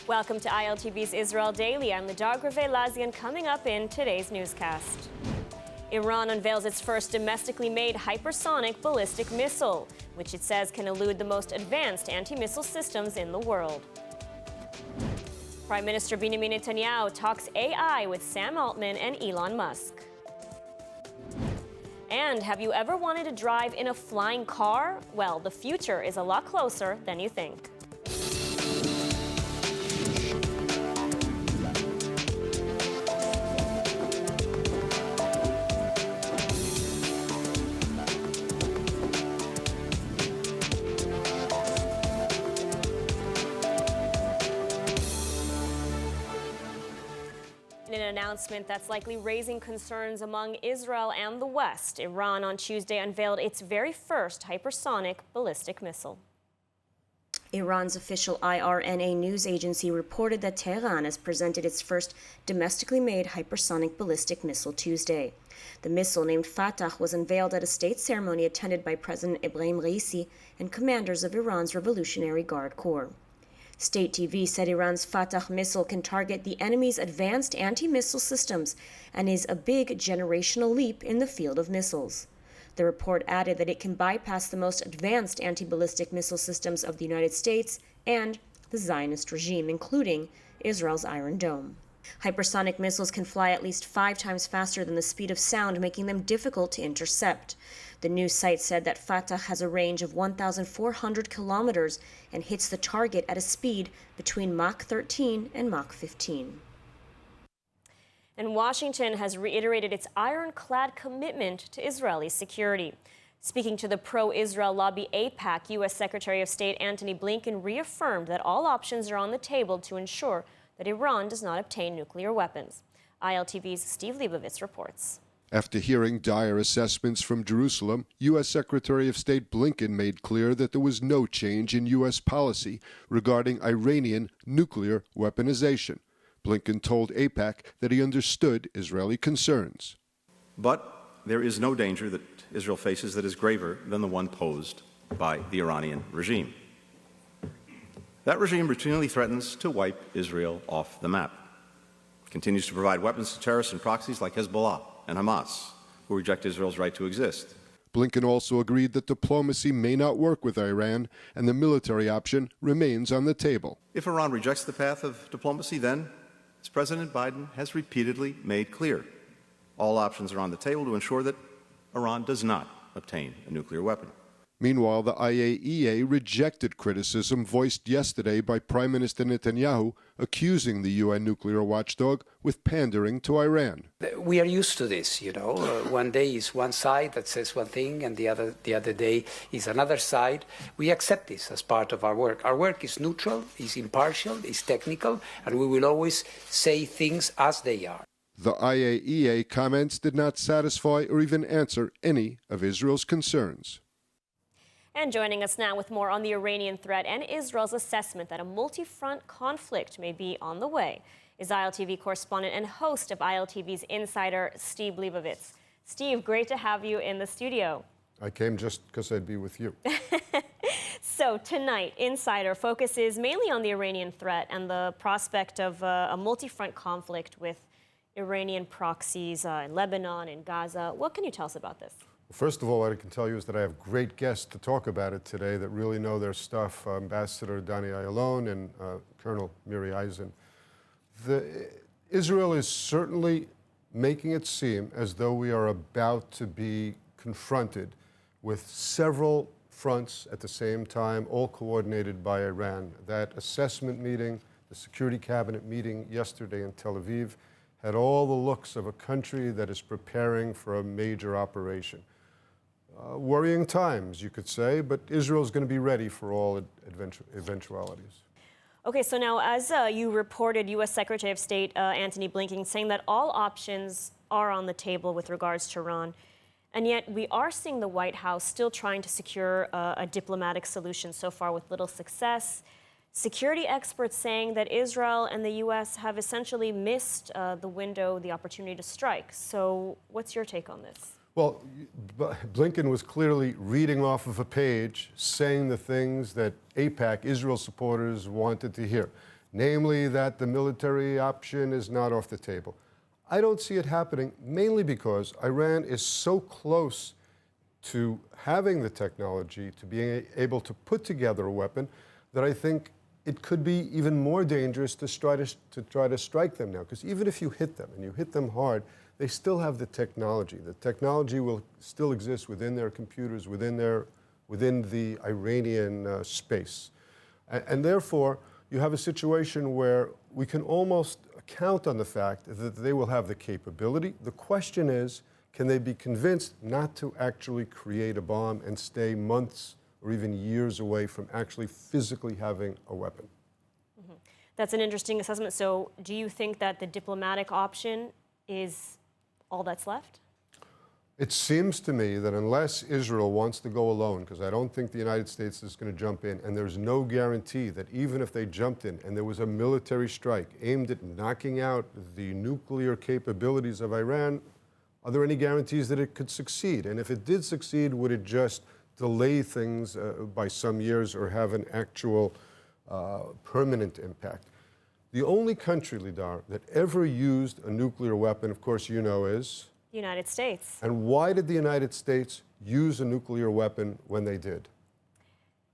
Welcome to ILTV's Israel Daily. I'm Ladar Greve-Lazian. Coming up in today's newscast. Iran unveils its first domestically made hypersonic ballistic missile, which it says can elude the most advanced anti-missile systems in the world. Prime Minister Benjamin Netanyahu talks AI with Sam Altman and Elon Musk. And have you ever wanted to drive in a flying car? Well, the future is a lot closer than you think. In an announcement that's likely raising concerns among Israel and the West, Iran on Tuesday unveiled its very first hypersonic ballistic missile. Iran's official IRNA news agency reported that Tehran has presented its first domestically made hypersonic ballistic missile Tuesday. The missile, named Fatah, was unveiled at a state ceremony attended by President Ebrahim Raisi and commanders of Iran's Revolutionary Guard Corps. State TV said Iran's Fatah missile can target the enemy's advanced anti-missile systems and is a big generational leap in the field of missiles. The report added that it can bypass the most advanced anti-ballistic missile systems of the United States and the Zionist regime, including Israel's Iron Dome. Hypersonic missiles can fly at least 5 times faster than the speed of sound, making them difficult to intercept. The news site said that Fatah has a range of 1,400 kilometers and hits the target at a speed between Mach 13 and Mach 15. And Washington has reiterated its iron-clad commitment to Israeli security. Speaking to the pro-Israel lobby AIPAC, U.S. Secretary of State Antony Blinken reaffirmed that all options are on the table to ensure that Iran does not obtain nuclear weapons. ILTV's Steve Leibovitz reports. After hearing dire assessments from Jerusalem, U.S. Secretary of State Blinken made clear that there was no change in U.S. policy regarding Iranian nuclear weaponization. Blinken told AIPAC that he understood Israeli concerns. But there is no danger that Israel faces that is graver than the one posed by the Iranian regime. That regime routinely threatens to wipe Israel off the map. It continues to provide weapons to terrorists and proxies like Hezbollah and Hamas, who reject Israel's right to exist. Blinken also agreed that diplomacy may not work with Iran, and the military option remains on the table. If Iran rejects the path of diplomacy, then, as President Biden has repeatedly made clear, all options are on the table to ensure that Iran does not obtain a nuclear weapon. Meanwhile, the IAEA rejected criticism voiced yesterday by Prime Minister Netanyahu, accusing the UN nuclear watchdog with pandering to Iran. We are used to this, one day is one side that says one thing and the other day is another side. We accept this as part of our work. Our work is neutral, is impartial, is technical, and we will always say things as they are. The IAEA comments did not satisfy or even answer any of Israel's concerns. And joining us now with more on the Iranian threat and Israel's assessment that a multi-front conflict may be on the way is ILTV correspondent and host of ILTV's Insider, Steve Leibovitz. Steve, great to have you in the studio. I came just because I'd be with you. So tonight, Insider focuses mainly on the Iranian threat and the prospect of a multi-front conflict with Iranian proxies in Lebanon and Gaza. What can you tell us about this? First of all, what I can tell you is that I have great guests to talk about it today that really know their stuff, Ambassador Dani Ayalon and Colonel Miri Eisen. Israel is certainly making it seem as though we are about to be confronted with several fronts at the same time, all coordinated by Iran. That assessment meeting, the Security Cabinet meeting yesterday in Tel Aviv, had all the looks of a country that is preparing for a major operation. Worrying times, you could say, but Israel's going to be ready for all eventualities. Okay, so now as you reported, U.S. Secretary of State Antony Blinken saying that all options are on the table with regards to Iran, and yet we are seeing the White House still trying to secure a diplomatic solution so far with little success. Security experts saying that Israel and the U.S. have essentially missed the window, the opportunity to strike. So what's your take on this? Well, Blinken was clearly reading off of a page, saying the things that AIPAC, Israel supporters, wanted to hear. namely that the military option is not off the table. I don't see it happening, mainly because Iran is so close to having the technology, to being able to put together a weapon, that I think it could be even more dangerous to try to strike them now. Because even if you hit them, and you hit them hard, they still have the technology. The technology will still exist within their computers, within the Iranian space. And therefore, you have a situation where we can almost count on the fact that they will have the capability. The question is, can they be convinced not to actually create a bomb and stay months or even years away from actually physically having a weapon? Mm-hmm. That's an interesting assessment. So do you think that the diplomatic option is all that's left? It seems to me that unless Israel wants to go alone, because I don't think the United States is going to jump in, and there's no guarantee that even if they jumped in and there was a military strike aimed at knocking out the nuclear capabilities of Iran, are there any guarantees that it could succeed? And if it did succeed, would it just delay things by some years or have an actual permanent impact? The only country, Lidar, that ever used a nuclear weapon, of course you know, is the United States. And why did the United States use a nuclear weapon when they did?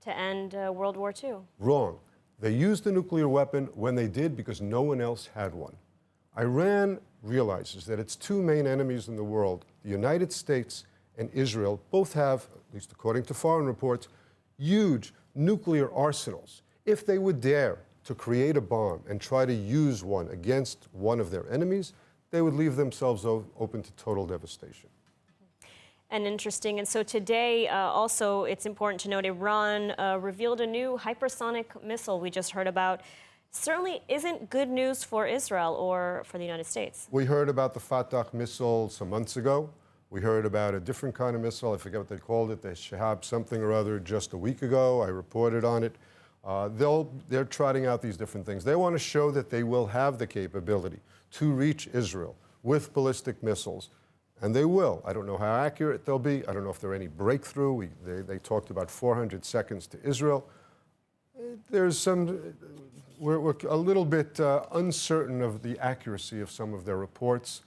To end World War II. Wrong. They used a nuclear weapon when they did because no one else had one. Iran realizes that its two main enemies in the world, the United States and Israel, both have, at least according to foreign reports, huge nuclear arsenals. If they would dare to create a bomb and try to use one against one of their enemies, they would leave themselves open to total devastation. And interesting. And so today, also, it's important to note, Iran revealed a new hypersonic missile we just heard about. Certainly isn't good news for Israel or for the United States. We heard about the Fatah missile some months ago. We heard about a different kind of missile. I forget what they called it, the Shahab something or other, just a week ago. I reported on it. They're trotting out these different things. They want to show that they will have the capability to reach Israel with ballistic missiles. And they will. I don't know how accurate they'll be. I don't know if there are any breakthrough. They talked about 400 seconds to Israel. There's some, we're a little bit uncertain of the accuracy of some of their reports.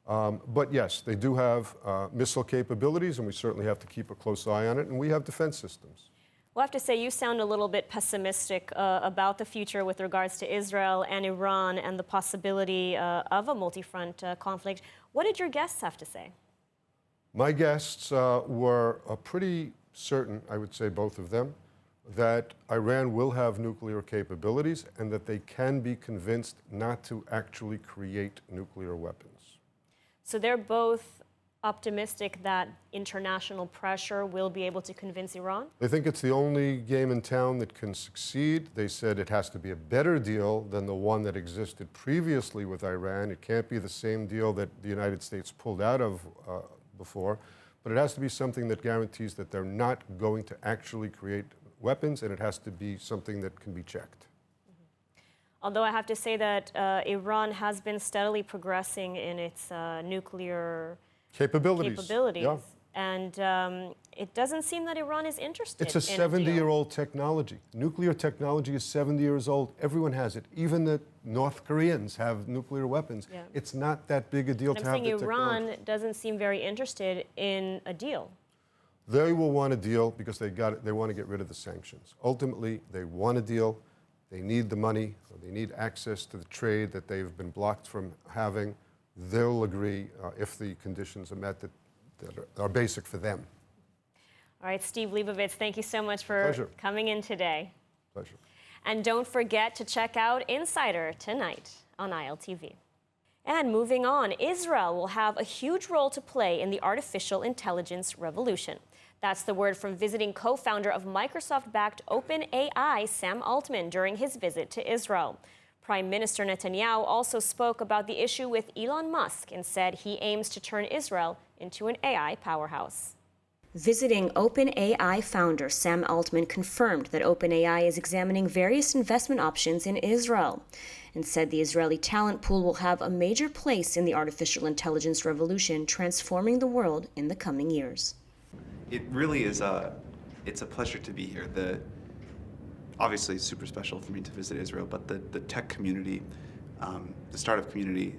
But yes, they do have missile capabilities, and we certainly have to keep a close eye on it. And we have defense systems. Well, I have to say, you sound a little bit pessimistic about the future with regards to Israel and Iran and the possibility of a multi-front conflict. What did your guests have to say? My guests were pretty certain, I would say both of them, that Iran will have nuclear capabilities and that they can be convinced not to actually create nuclear weapons. So they're both optimistic that international pressure will be able to convince Iran? They think it's the only game in town that can succeed. They said it has to be a better deal than the one that existed previously with Iran. It can't be the same deal that the United States pulled out of before, but it has to be something that guarantees that they're not going to actually create weapons, and it has to be something that can be checked. Although I have to say that Iran has been steadily progressing in its nuclear capabilities. Yeah. And it doesn't seem that Iran is interested. It's a 70-year-old technology. Nuclear technology is 70 years old. Everyone has it. Even the North Koreans have nuclear weapons. Yeah. It's not that big a deal to have the technology. I'm saying Iran doesn't seem very interested in a deal. They will want a deal because they want to get rid of the sanctions. Ultimately, they want a deal. They need the money. They need access to the trade that they've been blocked from having. They'll agree if the conditions are met that are basic for them. All right, Steve Leibovitz, thank you so much for coming in today. Pleasure. And don't forget to check out Insider tonight on ILTV. And moving on, Israel will have a huge role to play in the artificial intelligence revolution. That's the word from visiting co-founder of Microsoft-backed OpenAI, Sam Altman, during his visit to Israel. Prime Minister Netanyahu also spoke about the issue with Elon Musk and said he aims to turn Israel into an AI powerhouse. Visiting OpenAI founder Sam Altman confirmed that OpenAI is examining various investment options in Israel and said the Israeli talent pool will have a major place in the artificial intelligence revolution, transforming the world in the coming years. It really is it's a pleasure to be here. obviously it's super special for me to visit Israel, but the tech community, the startup community,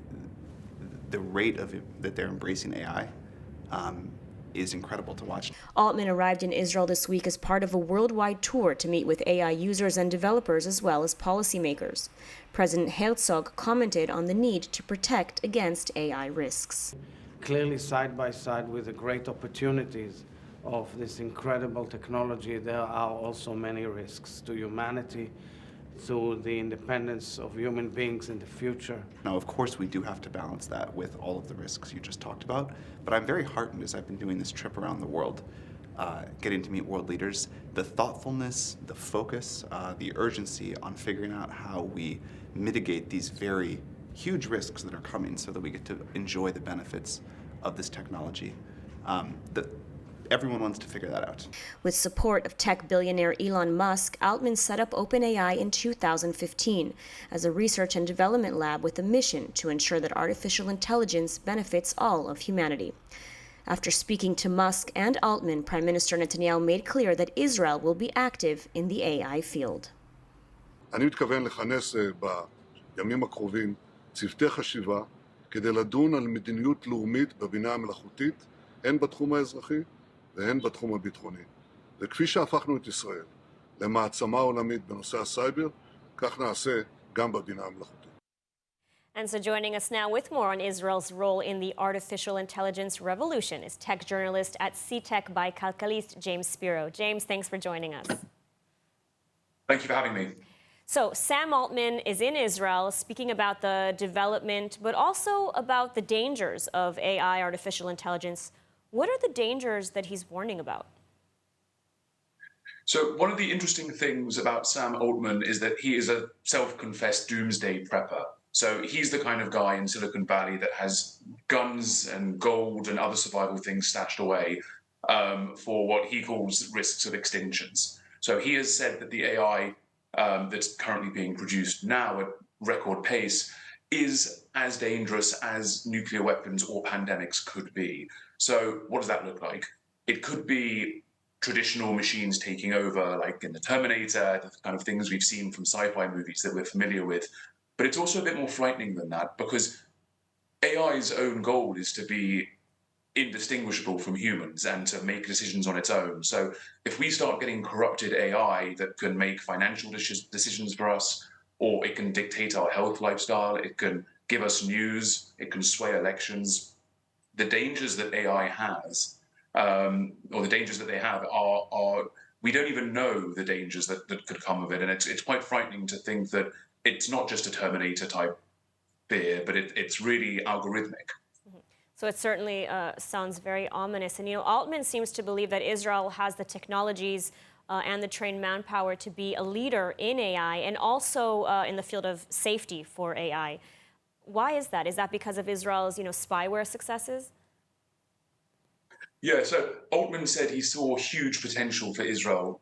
the rate of it, that they're embracing AI is incredible to watch. Altman arrived in Israel this week as part of a worldwide tour to meet with AI users and developers as well as policymakers. President Herzog commented on the need to protect against AI risks. Clearly, side by side with the great opportunities of this incredible technology, there are also many risks to humanity, to the independence of human beings in the future. Now, of course, we do have to balance that with all of the risks you just talked about, but I'm very heartened as I've been doing this trip around the world, getting to meet world leaders, the thoughtfulness, the focus, the urgency on figuring out how we mitigate these very huge risks that are coming so that we get to enjoy the benefits of this technology. Everyone wants to figure that out. With support of tech billionaire Elon Musk, Altman set up OpenAI in 2015 as a research and development lab with a mission to ensure that artificial intelligence benefits all of humanity. After speaking to Musk and Altman, Prime Minister Netanyahu made clear that Israel will be active in the AI field. אני מתכוון לכנס בימים הקרובים צוותי חשיבה כדי לדון על מדיניות לאומית בבינה המלאכותית, הן בתחום האזרחי והן בתחום הביטחוני. וכפי שהפכנו את ישראל למעצמה עולמית בנושא הסייבר, כך נעשה גם בבינה המלאכותית. And so joining us now with more on Israel's role in the artificial intelligence revolution is tech journalist at CTech by Kalkalist, James Spiro. James, thanks for joining us. Thank you for having me. So Sam Altman is in Israel speaking about the development, but also about the dangers of AI, artificial intelligence. What are the dangers that he's warning about? So one of the interesting things about Sam Altman is that he is a self-confessed doomsday prepper. So he's the kind of guy in Silicon Valley that has guns and gold and other survival things stashed away for what he calls risks of extinctions. So he has said that the AI that's currently being produced now at record pace is as dangerous as nuclear weapons or pandemics could be. So what does that look like? It could be traditional machines taking over, like in the Terminator, the kind of things we've seen from sci-fi movies that we're familiar with. But it's also a bit more frightening than that, because AI's own goal is to be indistinguishable from humans and to make decisions on its own. So if we start getting corrupted AI that can make financial decisions for us, or it can dictate our health lifestyle, it can give us news, it can sway elections, the dangers that AI has, or the dangers that they have are we don't even know the dangers that could come of it. And it's quite frightening to think that it's not just a Terminator type fear, but it's really algorithmic. So it certainly sounds very ominous. And, Altman seems to believe that Israel has the technologies and the trained manpower to be a leader in AI and also in the field of safety for AI. Why is that? Is that because of Israel's, spyware successes? Yeah, so Altman said he saw huge potential for Israel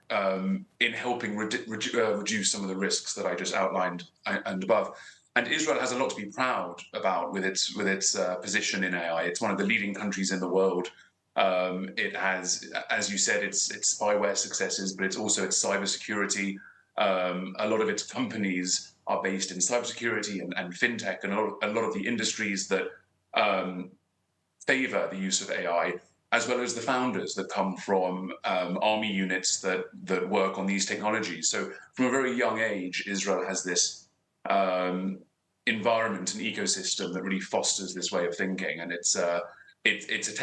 in helping reduce some of the risks that I just outlined and above. And Israel has a lot to be proud about with its position in AI. It's one of the leading countries in the world. It has, as you said, its spyware successes, but it's also its cybersecurity. A lot of its companies are based in cybersecurity and fintech, and a lot of the industries that favor the use of AI, as well as the founders that come from army units that work on these technologies. So from a very young age, Israel has this environment and ecosystem that really fosters this way of thinking, and it's a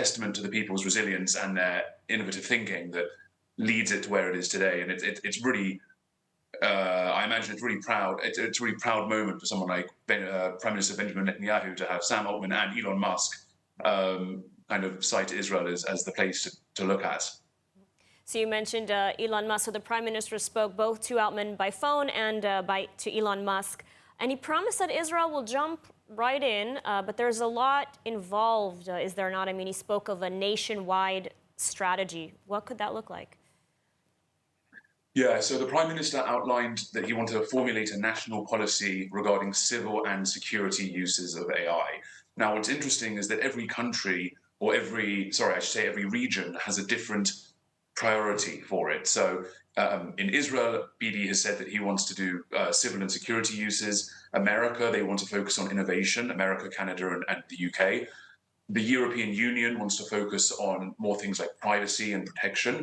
testament to the people's resilience and their innovative thinking that leads it to where it is today. And it's really, I imagine it's really proud. It's a really proud moment for someone like Prime Minister Benjamin Netanyahu to have Sam Altman and Elon Musk kind of cite Israel as the place to look at. So you mentioned Elon Musk. So the Prime Minister spoke both to Altman by phone and to Elon Musk. And he promised that Israel will jump right in, but there's a lot involved, is there not? I mean, he spoke of a nationwide strategy. What could that look like? Yeah, so the Prime Minister outlined that he wanted to formulate a national policy regarding civil and security uses of AI. Now, what's interesting is that every country, or every region has a different priority for it. So in Israel, BD has said that he wants to do civil and security uses. America, they want to focus on innovation, America, Canada, and the UK. The European Union wants to focus on more things like privacy and protection,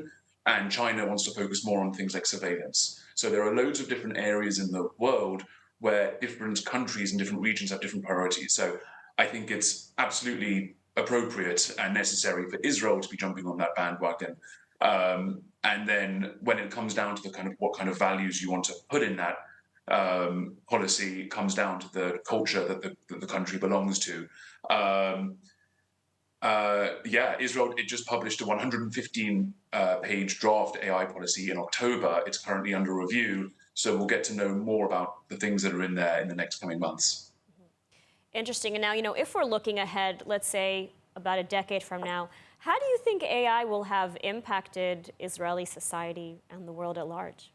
and China wants to focus more on things like surveillance. So there are loads of different areas in the world where different countries and different regions have different priorities. So I think it's absolutely appropriate and necessary for Israel to be jumping on that bandwagon. And then when it comes down to the kind of what kind of values you want to put in that policy, comes down to the culture that the country belongs to. Israel, it just published a 115-page draft AI policy in October. It's currently under review, so we'll get to know more about the things that are in there in the next coming months. Interesting. And now, if we're looking ahead, let's say about a decade from now, how do you think AI will have impacted Israeli society and the world at large?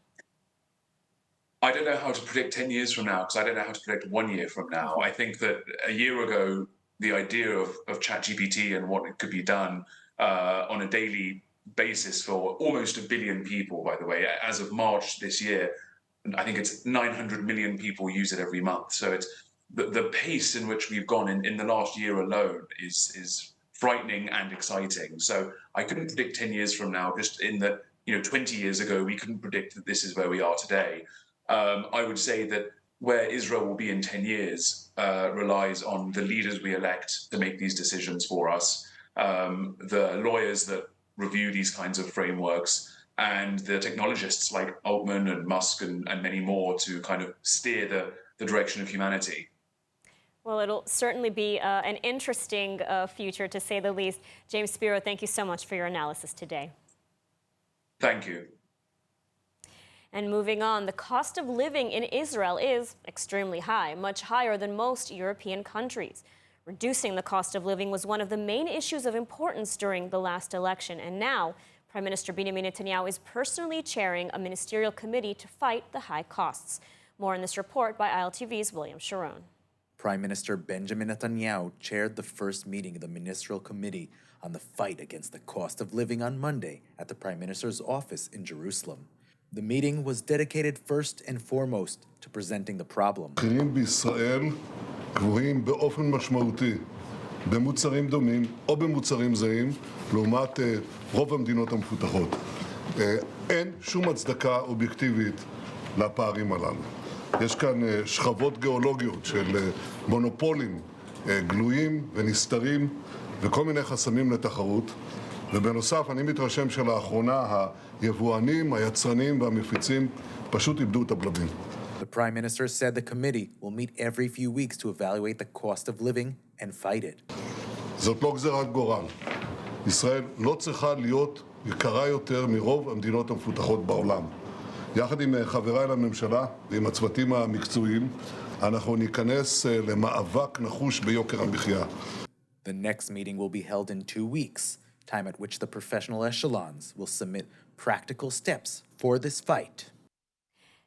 I don't know how to predict 10 years from now, because I don't know how to predict 1 year from now. I think that a year ago, the idea of ChatGPT and what it could be done on a daily basis for almost 1 billion people, by the way, as of March this year, I think it's 900 million people use it every month. So it's the pace in which we've gone in the last year alone is frightening and exciting. So I couldn't predict 10 years from now, just in that, 20 years ago, we couldn't predict that this is where we are today. I would say that where Israel will be in 10 years relies on the leaders we elect to make these decisions for us, the lawyers that review these kinds of frameworks, and the technologists like Altman and Musk and many more to kind of steer the direction of humanity. Well, it'll certainly be an interesting future, to say the least. James Spiro, thank you so much for your analysis today. Thank you. And moving on, the cost of living in Israel is extremely high, much higher than most European countries. Reducing the cost of living was one of the main issues of importance during the last election, and now Prime Minister Benjamin Netanyahu is personally chairing a ministerial committee to fight the high costs. More in this report by ILTV's William Sharon. Prime Minister Benjamin Netanyahu chaired the first meeting of the Ministerial Committee on the fight against the cost of living on Monday at the Prime Minister's office in Jerusalem. The meeting was dedicated first and foremost to presenting the problem. מחירים בישראל גבוהים באופן משמעותי במוצרים דומים או במוצרים זהים לעומת רוב המדינות המפותחות. אין שום הצדקה אובייקטיבית לפערים הללו. יש כאן שכבות גיאולוגיות של מונופולים גלויים ונסתרים וכל מיני חסמים לתחרות. ובנוסף, אני מתרשם שלאחרונה היבואנים, היצרנים והמפיצים פשוט איבדו את הבלמים. The Prime Minister said the committee will meet every few weeks to evaluate the cost of living and fight it. זאת לא גזירת גורל. ישראל לא צריכה להיות יקרה יותר מרוב המדינות המפותחות בעולם. יחד עם חבריי לממשלה ועם הצוותים המקצועיים, אנחנו ניכנס למאבק נחוש ביוקר המחיה. The next meeting will be held in 2 weeks, time at which the professional echelons will submit practical steps for this fight.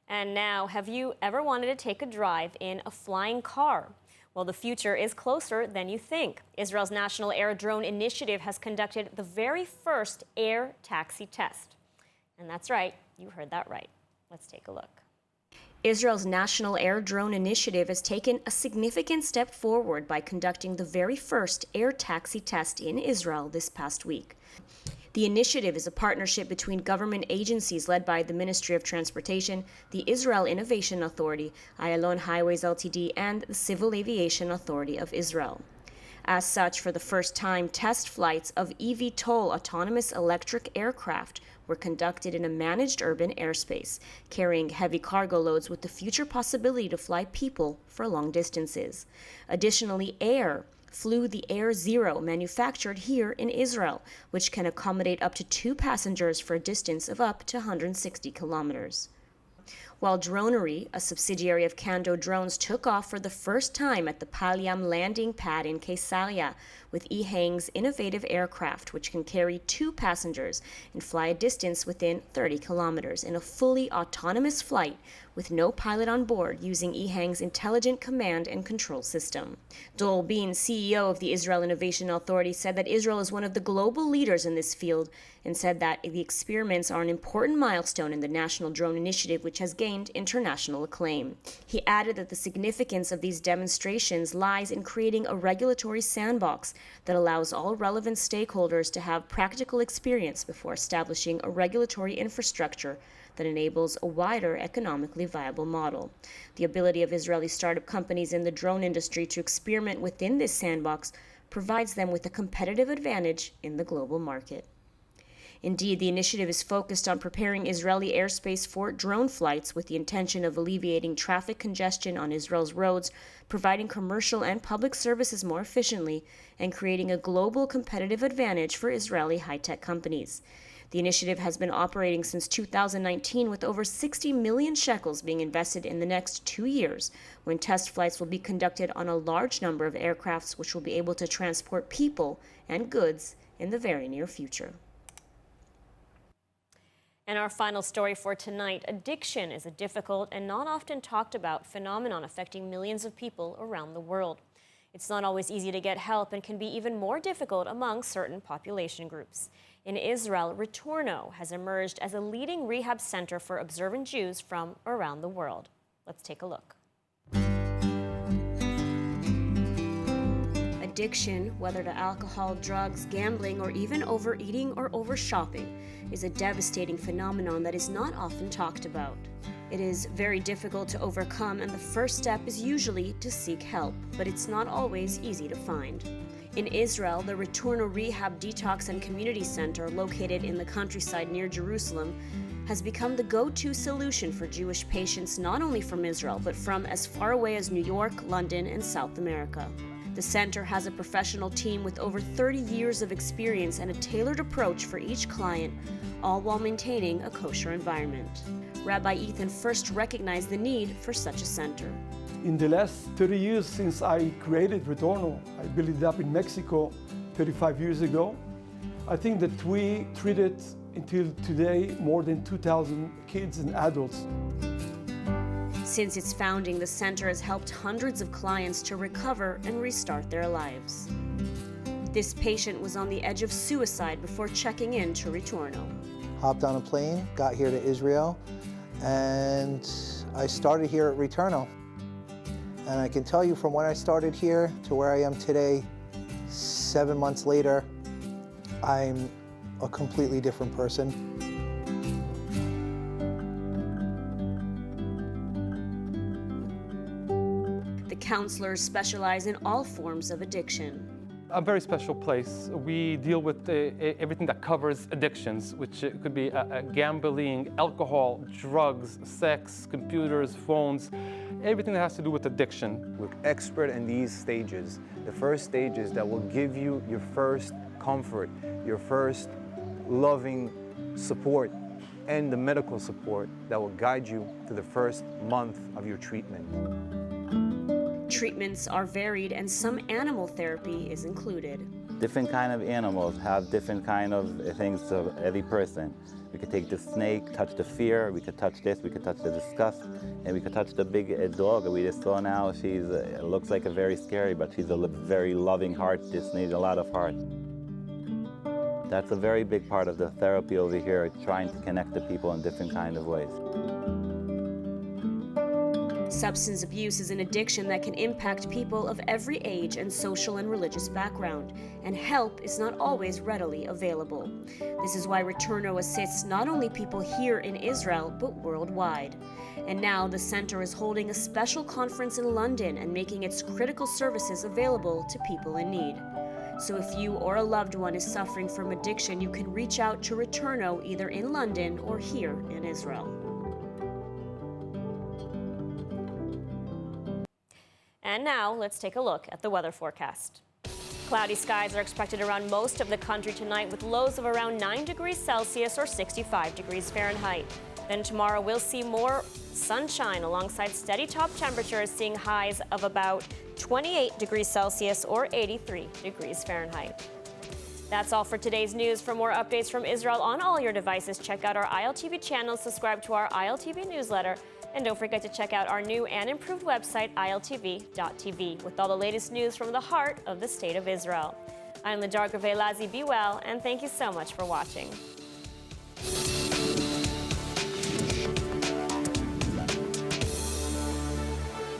And now, have you ever wanted to take a drive in a flying car? Well, the future is closer than you think. Israel's National Air Drone Initiative has conducted the very first air taxi test. And that's right, you heard that right. Let's take a look. Israel's National Air Drone Initiative has taken a significant step forward by conducting the very first air taxi test in Israel this past week. The initiative is a partnership between government agencies led by the Ministry of Transportation, the Israel Innovation Authority, Ayalon Highways Ltd., and the Civil Aviation Authority of Israel. As such, for the first time, test flights of eVTOL autonomous electric aircraft were conducted in a managed urban airspace, carrying heavy cargo loads with the future possibility to fly people for long distances. Additionally, Air flew the Air Zero manufactured here in Israel, which can accommodate up to 2 passengers for a distance of up to 160 kilometers. While Dronery, a subsidiary of Kando Drones, took off for the first time at the Palyam landing pad in Caesarea with EHang's innovative aircraft, which can carry 2 passengers and fly a distance within 30 kilometers in a fully autonomous flight with no pilot on board, using EHang's intelligent command and control system. Dol Bean, CEO of the Israel Innovation Authority, said that Israel is one of the global leaders in this field and said that the experiments are an important milestone in the National Drone Initiative, which has gained international acclaim. He added that the significance of these demonstrations lies in creating a regulatory sandbox that allows all relevant stakeholders to have practical experience before establishing a regulatory infrastructure that enables a wider economically viable model. The ability of Israeli startup companies in the drone industry to experiment within this sandbox provides them with a competitive advantage in the global market. Indeed, the initiative is focused on preparing Israeli airspace for drone flights with the intention of alleviating traffic congestion on Israel's roads, providing commercial and public services more efficiently, and creating a global competitive advantage for Israeli high-tech companies. The initiative has been operating since 2019, with over 60 million shekels being invested in the next 2 years, when test flights will be conducted on a large number of aircrafts, which will be able to transport people and goods in the very near future. And our final story for tonight, addiction is a difficult and not often talked about phenomenon affecting millions of people around the world. It's not always easy to get help and can be even more difficult among certain population groups. In Israel, Retorno has emerged as a leading rehab center for observant Jews from around the world. Let's take a look. Addiction, whether to alcohol, drugs, gambling, or even overeating or overshopping, is a devastating phenomenon that is not often talked about. It is very difficult to overcome, and the first step is usually to seek help, but it's not always easy to find. In Israel, the Retorno Rehab Detox and Community Center, located in the countryside near Jerusalem, has become the go-to solution for Jewish patients not only from Israel, but from as far away as New York, London, and South America. The center has a professional team with over 30 years of experience and a tailored approach for each client, all while maintaining a kosher environment. Rabbi Ethan first recognized the need for such a center. In the last 30 years since I created Retorno, I built it up in Mexico 35 years ago. I think that we treated until today more than 2,000 kids and adults. Since its founding, the center has helped hundreds of clients to recover and restart their lives. This patient was on the edge of suicide before checking in to Retorno. Hopped on a plane, got here to Israel, and I started here at Retorno. And I can tell you from when I started here to where I am today, 7 months later, I'm a completely different person. The counselors specialize in all forms of addiction. A very special place. We deal with everything that covers addictions, which could be gambling, alcohol, drugs, sex, computers, phones, everything that has to do with addiction. We're expert in these stages. The first stages that will give you your first comfort, your first loving support, and the medical support that will guide you through the first month of your treatment. Treatments are varied, and some animal therapy is included. Different kind of animals have different kind of things to every person. We could take the snake, touch the fear, we could touch this, we could touch the disgust, and we could touch the big dog that we just saw now. She's looks like a very scary, but she's a very loving heart. Just needs a lot of heart. That's a very big part of the therapy over here, trying to connect to people in different kind of ways. Substance abuse is an addiction that can impact people of every age and social and religious background, and help is not always readily available. This is why Retorno assists not only people here in Israel, but worldwide. And now the center is holding a special conference in London and making its critical services available to people in need. So if you or a loved one is suffering from addiction, you can reach out to Retorno either in London or here in Israel. And now let's take a look at the weather forecast. Cloudy skies are expected around most of the country tonight, with lows of around 9 degrees Celsius or 65 degrees Fahrenheit. Then tomorrow we'll see more sunshine alongside steady top temperatures, seeing highs of about 28 degrees Celsius or 83 degrees Fahrenheit. That's all for today's news. For more updates from Israel on all your devices, check out our ILTV channel, subscribe to our ILTV newsletter, And don't forget to check out our new and improved website, ILTV.tv, with all the latest news from the heart of the State of Israel. I'm Ladar Gravelazi. Be well, and thank you so much for watching.